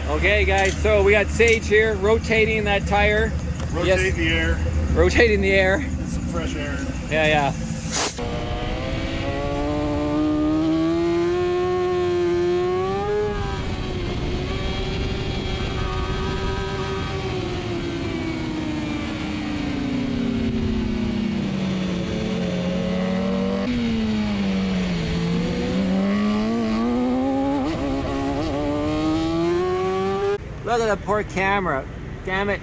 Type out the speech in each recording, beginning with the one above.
Okay guys, so we got Sage here rotating that tire. Rotating the air. Rotating the air. Some fresh air. Yeah. Look at that poor camera. Damn it.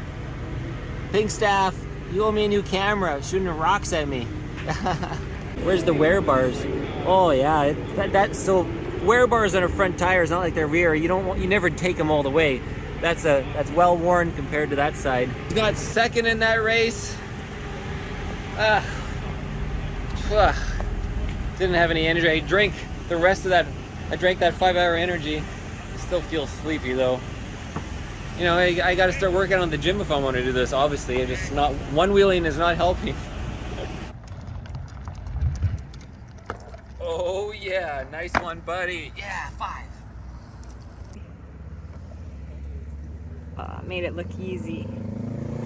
Pink Staff, you owe me a new camera. Shooting rocks at me. Where's the wear bars? Oh yeah, so wear bars on a front tire is not like their rear. You never take them all the way. That's well worn compared to that side. He got second in that race. Didn't have any energy. I drank the rest of that. I drank that 5-hour energy. I still feel sleepy though. You know, I got to start working on the gym if I want to do this. Obviously, it's just not, one wheeling is not helping. Oh yeah, nice one, buddy. Yeah, 5. Made it look easy.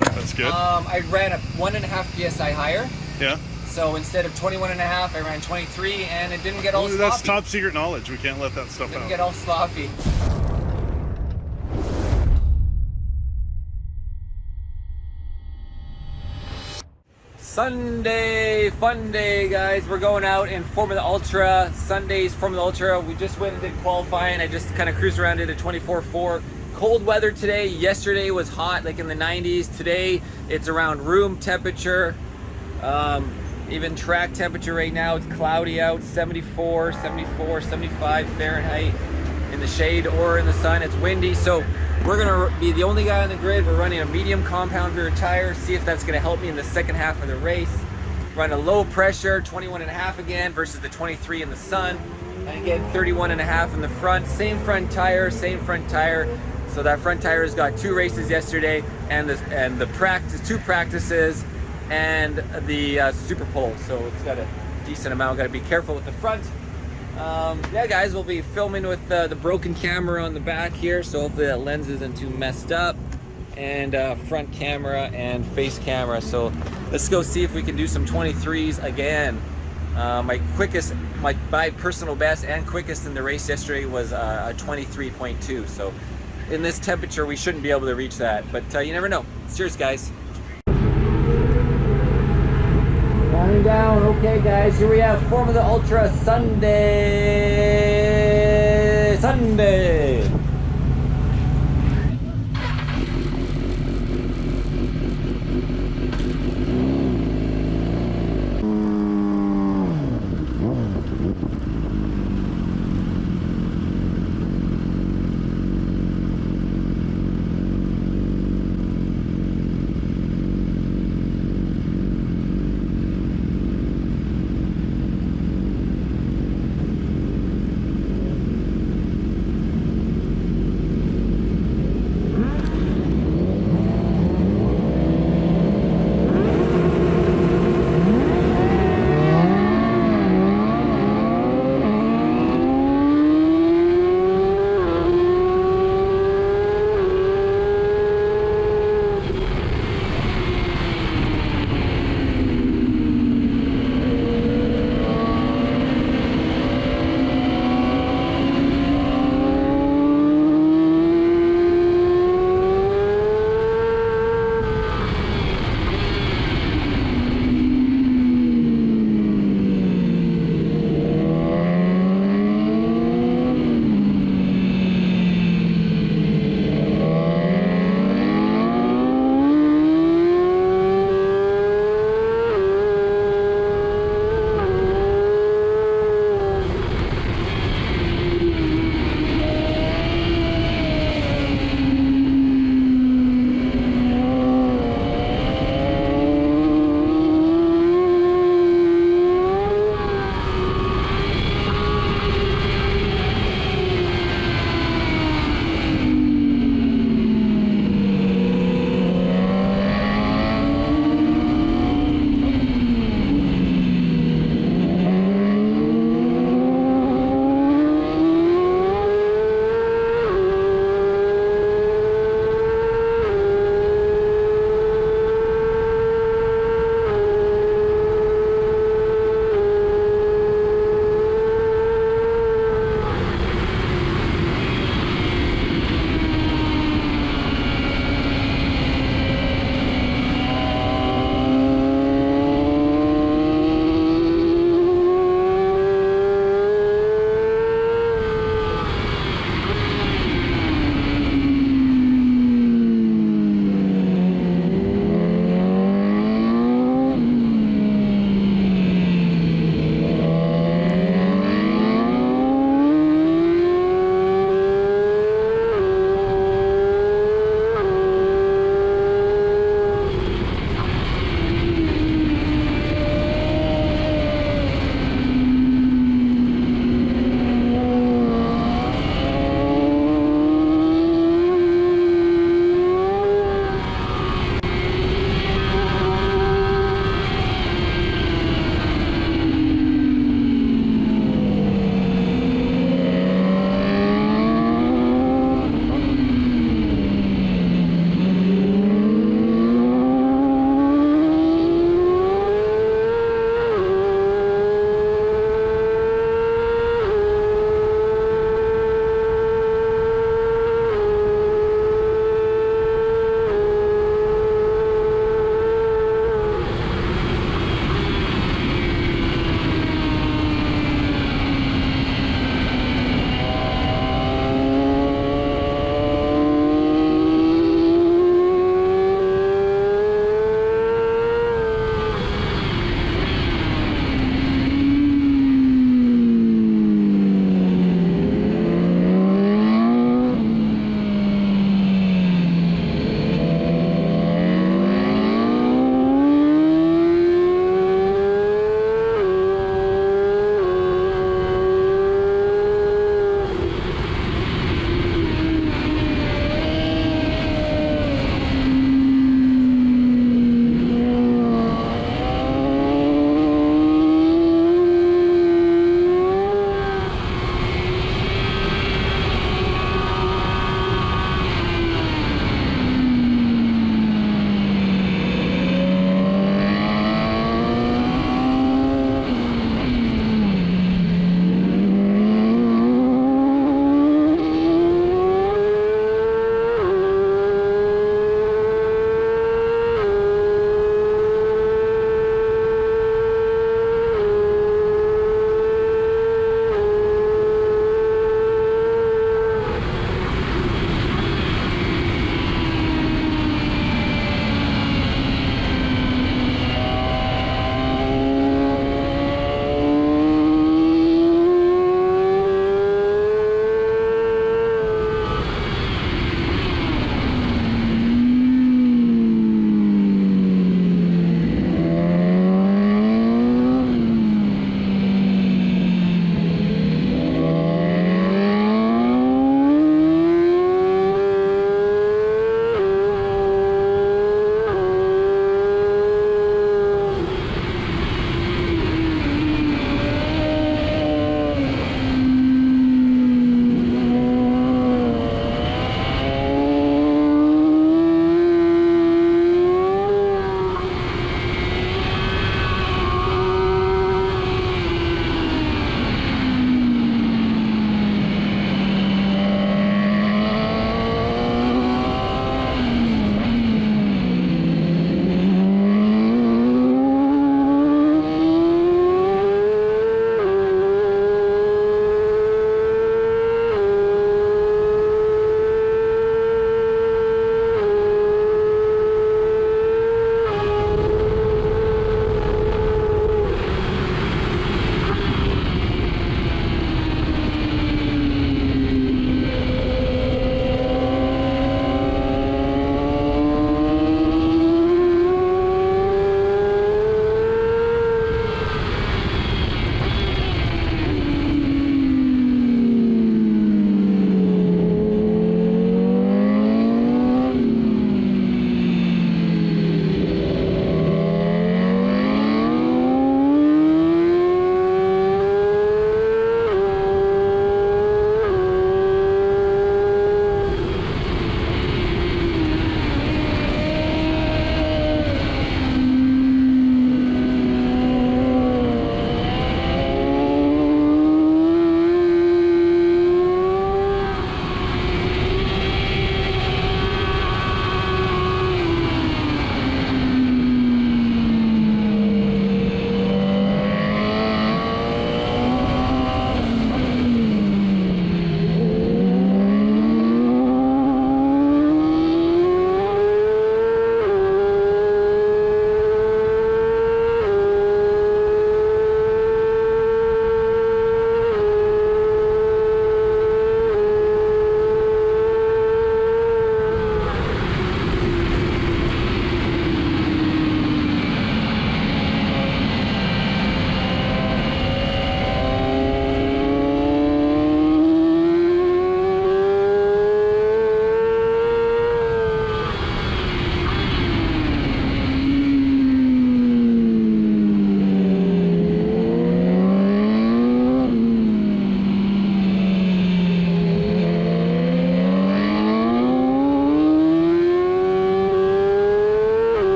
That's good. I ran a 1.5 psi higher. Yeah. So instead of 21.5, I ran 23, and it didn't get all sloppy. That's top secret knowledge. We can't let that stuff out. Didn't get all sloppy. Sunday, fun day, guys. We're going out in Formula Ultra. Sunday's Formula Ultra. We just went and did qualifying. I just kind of cruised around in a 24.4. Cold weather today. Yesterday was hot, like in the 90s. Today, it's around room temperature. Even track temperature right now, it's cloudy out, 74, 74, 75 Fahrenheit in the shade or in the sun. It's windy, so we're gonna be the only guy on the grid. We're running a medium compound rear tire, see if that's gonna help me in the second half of the race. Run a low pressure, 21.5 again versus the 23 in the sun. And again, 31.5 in the front. Same front tire, same front tire. So that front tire has got 2 races yesterday and the practice, 2 practices and the Super Pole. So it's got a decent amount. Got to be careful with the front. Yeah guys, we'll be filming with the broken camera on the back here, so hopefully that lens isn't too messed up, and front camera and face camera. So let's go see if we can do some 23s again. My personal best and quickest in the race yesterday was a 23.2, so in this temperature we shouldn't be able to reach that, but you never know. Cheers guys. Counting down. Okay guys, here we have Formula Ultra Sunday.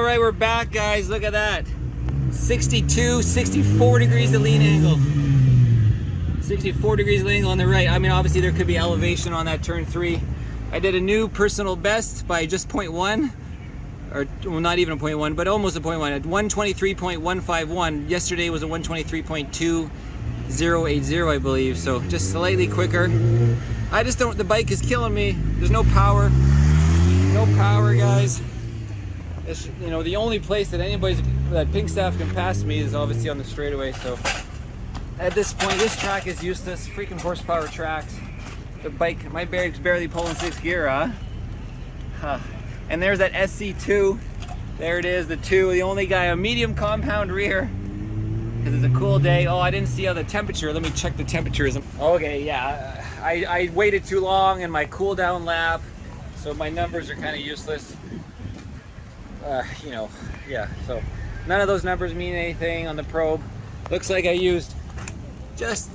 All right, we're back, guys. Look at that. 62, 64 degrees of lean angle. 64 degrees of lean angle on the right. I mean, obviously there could be elevation on that turn 3. I did a new personal best by just 0.1, or well, not even a 0.1, but almost a 0.1 at 123.151. Yesterday was a 123.2080, I believe. So just slightly quicker. I just don't. The bike is killing me. There's no power. No power, guys. It's, you know, the only place that that pink staff can pass me is obviously on the straightaway. So at this point, this track is useless. Freaking horsepower tracks. The bike, my bike's barely pulling 6th gear, huh? And there's that SC2. There it is, the 2. The only guy, a medium compound rear. Because it's a cool day. Oh, I didn't see how the temperature. Let me check the temperatures. Okay, yeah. I waited too long in my cool down lap, so my numbers are kind of useless. You know, yeah. So none of those numbers mean anything on the probe. Looks like I used just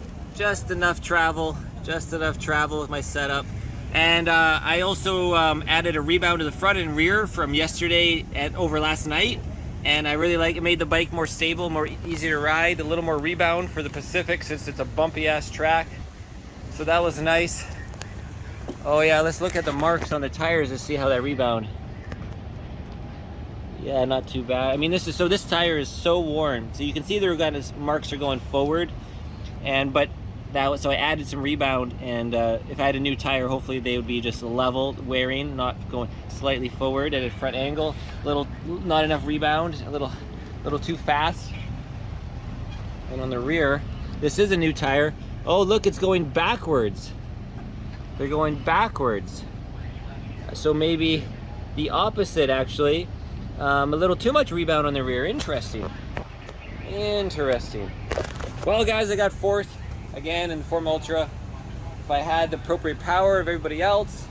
enough travel. Just enough travel with my setup. And I also added a rebound to the front and rear from yesterday over last night. And I really like it. Made the bike more stable, more easy to ride, a little more rebound for the Pacific since it's a bumpy ass track. So that was nice. Oh yeah, let's look at the marks on the tires to see how that rebound. Yeah, not too bad. I mean, this tire is so worn. So you can see the marks are going forward, so I added some rebound, and if I had a new tire, hopefully they would be just level wearing, not going slightly forward at a front angle. Not enough rebound, a little too fast. And on the rear, this is a new tire. Oh look, it's going backwards. They're going backwards. So maybe the opposite actually. A little too much rebound on the rear. Interesting. Interesting. Well guys, I got 4th again in the Form Ultra. If I had the appropriate power of everybody else,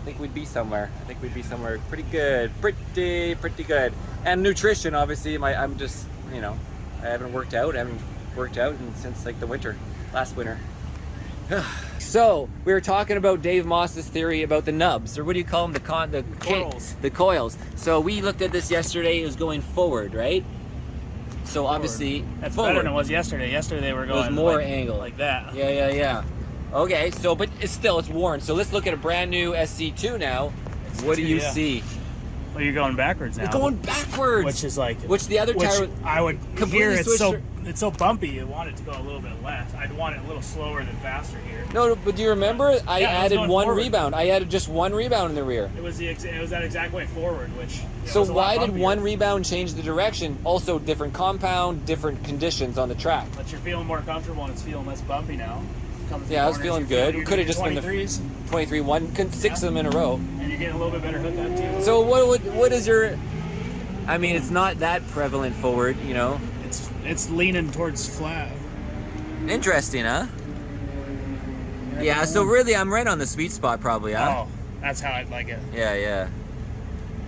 I think we'd be somewhere. I think we'd be somewhere pretty good. Pretty good. And nutrition, obviously, I'm just, you know, I haven't worked out. Since like the winter, last winter. So we were talking about Dave Moss's theory about the nubs, or what do you call them? The coils. The coils. So we looked at this yesterday. It was going forward, right? So obviously that's forward. better than it was yesterday. Yesterday they were going. It was more angle like that. Yeah. Okay, so but it's worn. So let's look at a brand new SC2 now. What do you see? Well, you're going backwards now. You're going backwards. Which is like. Which the other tire. I would hear it's so bumpy. You want it to go a little bit less. I'd want it a little slower than faster here. No, but do you remember? I added one rebound. I added just one rebound in the rear. It was that exact way forward, which. So why did one rebound change the direction? Also, different compound, different conditions on the track. But you're feeling more comfortable and it's feeling less bumpy now. Yeah, I was feeling good. We could have just been the 23, 6 of them in a row. And you're getting a little bit better hook on too. So what is your? I mean, it's not that prevalent forward, you know. It's leaning towards flat. Interesting, huh? Yeah. So really, I'm right on the sweet spot, probably, huh? Oh, that's how I'd like it. Yeah.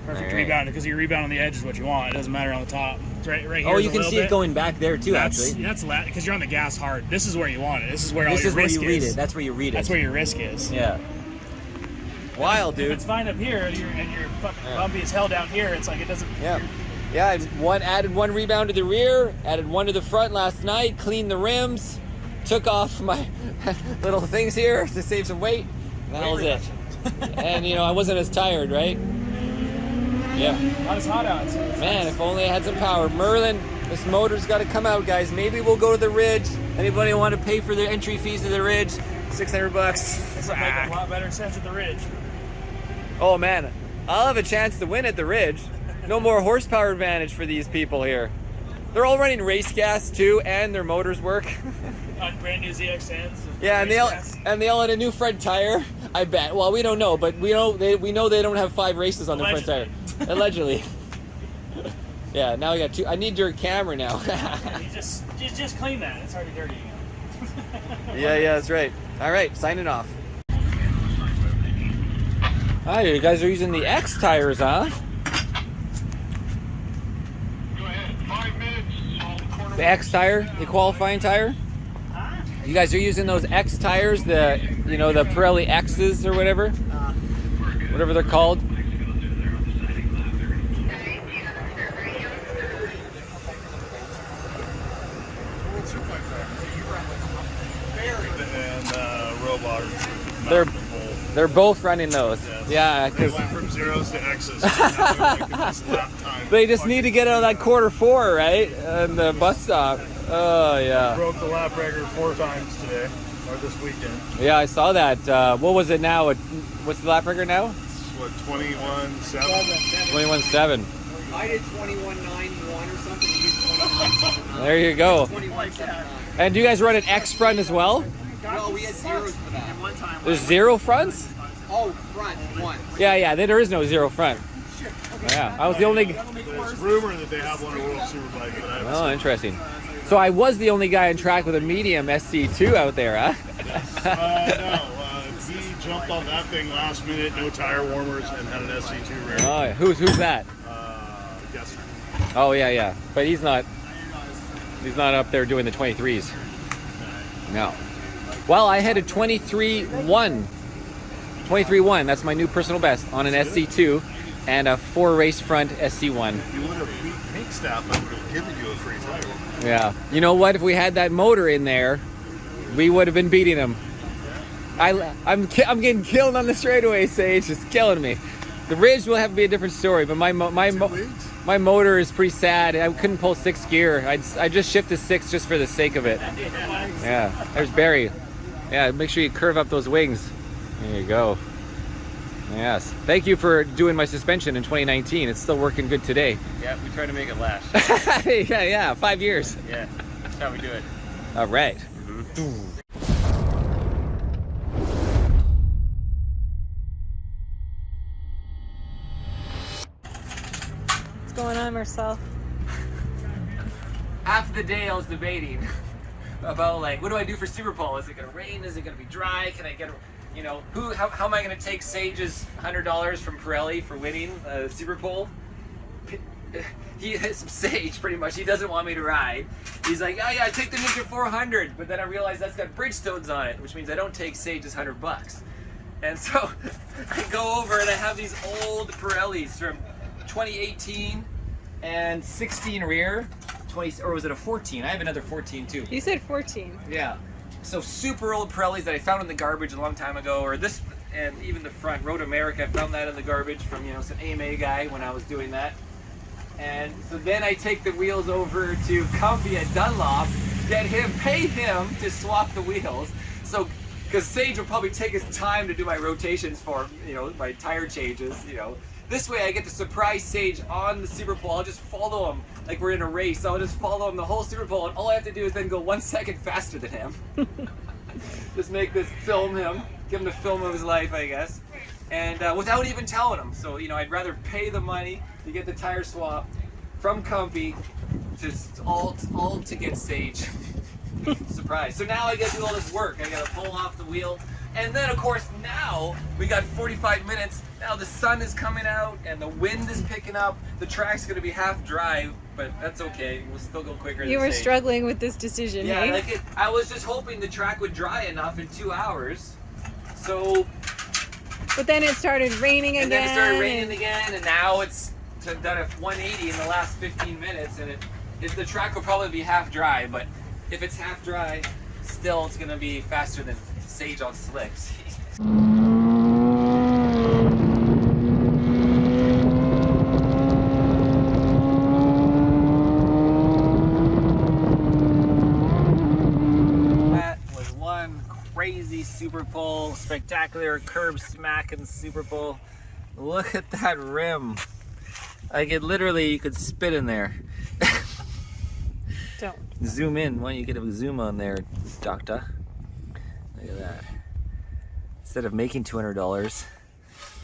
Perfect rebound, because your rebound on the edge is what you want. It doesn't matter on the top. It's right here. Oh, you can see it going back there too. Actually, that's because you're on the gas hard. This is where you want it. This is where all your risk is. This is where you read it. That's where you read it. That's where your risk is. Yeah. Wild, dude. If it's fine up here, and you're fucking bumpy as hell down here, it's like it doesn't. Yeah. Yeah, I added one rebound to the rear, added one to the front last night, cleaned the rims, took off my little things here to save some weight, and that was it. And you know, I wasn't as tired, right? Yeah. Not as hot out. Man, if only I had some power. Merlin, this motor's got to come out, guys. Maybe we'll go to the Ridge. Anybody want to pay for the entry fees to the Ridge? $600. This will make a lot better sense at the Ridge. Oh man, I'll have a chance to win at the Ridge. No more horsepower advantage for these people here. They're all running race gas too, and their motors work. On brand new ZX10s. Yeah, and they all had a new front tire. I bet. Well, we don't know, but we know they don't have 5 races on their front tire. Allegedly. Yeah. Now we got 2. I need your camera now. You just clean that. It's already dirty. Yeah, that's right. All right, signing off. Hi, you guys are using the X tires, huh? The X tire, the qualifying tire. You guys are using those X tires, the Pirelli X's or whatever they're called. and robot. They're both running those. Yes. Yeah, They because went from zeros to X's. Now they're like the best lap time. they just need to get out of that quarter 4, right? And the bus stop. Oh yeah. Broke the lap record 4 times today, or this weekend. Yeah, I saw that. What was it now? What's the lap record now? What, 21.7? 21.7. I did 21.91 or something. You did 21.79. There you go. 21.79. And do you guys run an X front as well? Well, we had zeros for that. One time. There's 0 fronts? Oh, front, one. Yeah, there is no 0 front. Yeah, I was the only. There's rumor that they have one at World Superbike, but I haven't Oh, seen interesting. So I was the only guy on track with a medium SC2 out there, huh? No, he jumped on that thing last minute, no tire warmers, and had an SC2 ready. Oh, yeah. Who's that? Yes. Oh yeah, but he's not up there doing the 23s. No. Well, I had a 23.1. 23.1. That's my new personal best on an SC2 and a 4 race front SC1. You would have beat Pink Staff, I would have given you a free tire. Yeah. You know what? If we had that motor in there, we would have been beating him. I'm getting killed on the straightaway, Sage. It's killing me. The ridge will have to be a different story, but my motor is pretty sad. I couldn't pull 6th gear. I just shifted 6 just for the sake of it. Yeah. There's Barry. Yeah. Make sure you curve up those wings. There you go. Yes. Thank you for doing my suspension in 2019. It's still working good today. Yeah, we try to make it last. yeah. 5 years. Yeah, that's how we do it. All right. What's going on, Marcel? Half the day I was debating about, like, what do I do for Super Bowl? Is it gonna rain? Is it gonna be dry? Can I get, you know, how am I gonna take Sage's $100 from Pirelli for winning Super Bowl? He is Sage, pretty much. He doesn't want me to ride. He's like, oh yeah, take the Ninja 400, but then I realized that's got Bridgestones on it, which means I don't take Sage's $100. And so I go over and I have these old Pirellis from 2018 and 16 rear, 20, or was it a 14? I have another 14 too. You said 14. Yeah. So super old Pirellis that I found in the garbage a long time ago, or this, and even the front, Road America, I found that in the garbage from, you know, some AMA guy when I was doing that. And so then I take the wheels over to Comfy at Dunlop, pay him to swap the wheels. So, because Sage will probably take his time to do my rotations for, you know, my tire changes, you know. This way I get to surprise Sage on the Super Bowl. I'll just follow him like we're in a race. I'll just follow him the whole Super Bowl, and all I have to do is then go 1 second faster than him. Just make this, film him, give him the film of his life, I guess. And without even telling him. So, you know, I'd rather pay the money to get the tire swap from Comfy, just all to get Sage. Surprise. So now I gotta do all this work. I gotta pull off the wheel. And then, of course, now we got 45 minutes. Now the sun is coming out and the wind is picking up. The track's gonna be half dry, but that's okay. We'll still go quicker. You than were Sage. struggling with this decision, Yeah, hey? like I was just hoping the track would dry enough in 2 hours. So, But then it started raining again. and then it started raining again, and now it's done a 180 in the last 15 minutes, and the track will probably be half dry, but if it's half dry, still it's gonna be faster than Sage on slicks. That was one crazy Super Bowl, spectacular curb smacking Super Bowl. Look at that rim. Like, it literally, you could spit in there. Don't. Zoom in. Why don't you get a zoom on there, doctor? Look at that. Instead of making $200,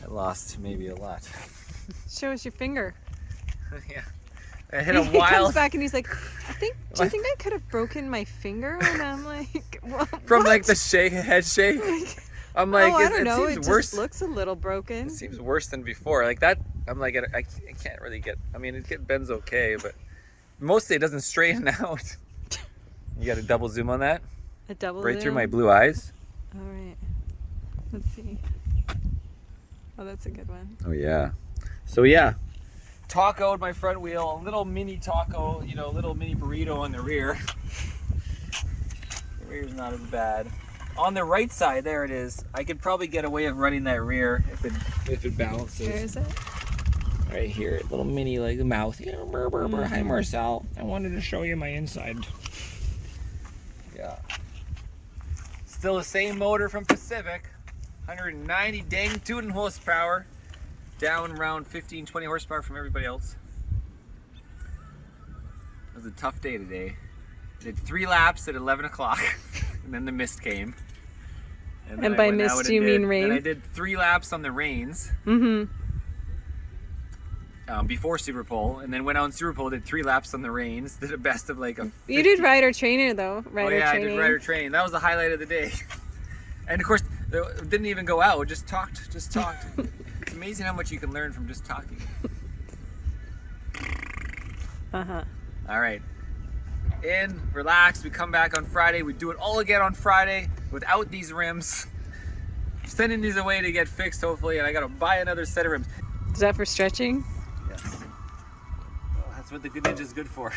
I lost maybe a lot. Show us your finger. Yeah. I hit a He comes wild... back and he's like, do you think I could have broken my finger? And I'm like, what? From like the head shake. I'm like, oh, I don't know. it It seems just worse. looks a little broken. It seems worse than before. Like that, I'm like, I can't really get, I mean, it bends okay, but mostly it doesn't straighten out. You got a double zoom on that? A double Right through zoom? my blue eyes. All right. Let's see. Oh, that's a good one. Oh yeah. So yeah, tacoed my front wheel, a little mini taco, you know, little mini burrito on the rear. The rear's not as bad. on the right side, there it is. I could probably get away of running that rear if it balances. Where is it? Right here, little mini like the mouth. Yeah, burr, burr, burr. Hi Marcel, I wanted to show you my inside. Yeah. Still the same motor from Pacific, 190 dang tootin' horsepower, down around 15-20 horsepower from everybody else. It was a tough day today. Did 3 laps at 11 o'clock, and then the mist came. And then I by went out mist and you mean rain? Then I did 3 laps on the reins. Before Super Pole, and then went out on Super Pole, did 3 laps on the reins, did a best of like a 50. You did rider trainer though. Oh yeah, I did rider training. That was the highlight of the day. And of course, didn't even go out, just talked. It's amazing how much you can learn from just talking. All right, in, relax, we come back on Friday, we do it all again on Friday without these rims. Sending these away to get fixed hopefully, and I gotta buy another set of rims. Is that for stretching? Yes. Well, that's what the Good Ninja is good for.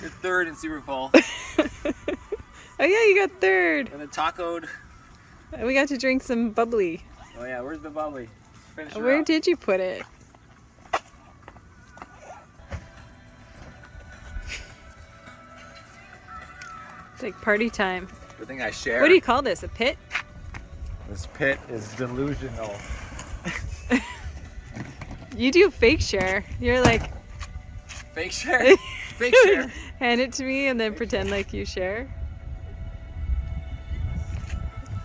You're third in Super Pole. Oh yeah, you got third. And then tacoed. We got to drink some bubbly. Oh yeah, where's the bubbly? Finish her Where up. did you put it? It's like party time. Good thing I share. What do you call this? A pit? This pit is delusional. You do fake share. You're like, Fake share? Fake share. hand it to me and then pretend like you share.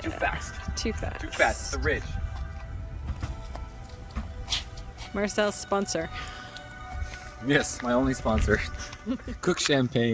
Too fast. Too fast. Too fast. It's the ridge. Marcel's sponsor. Yes, my only sponsor. Cook champagne.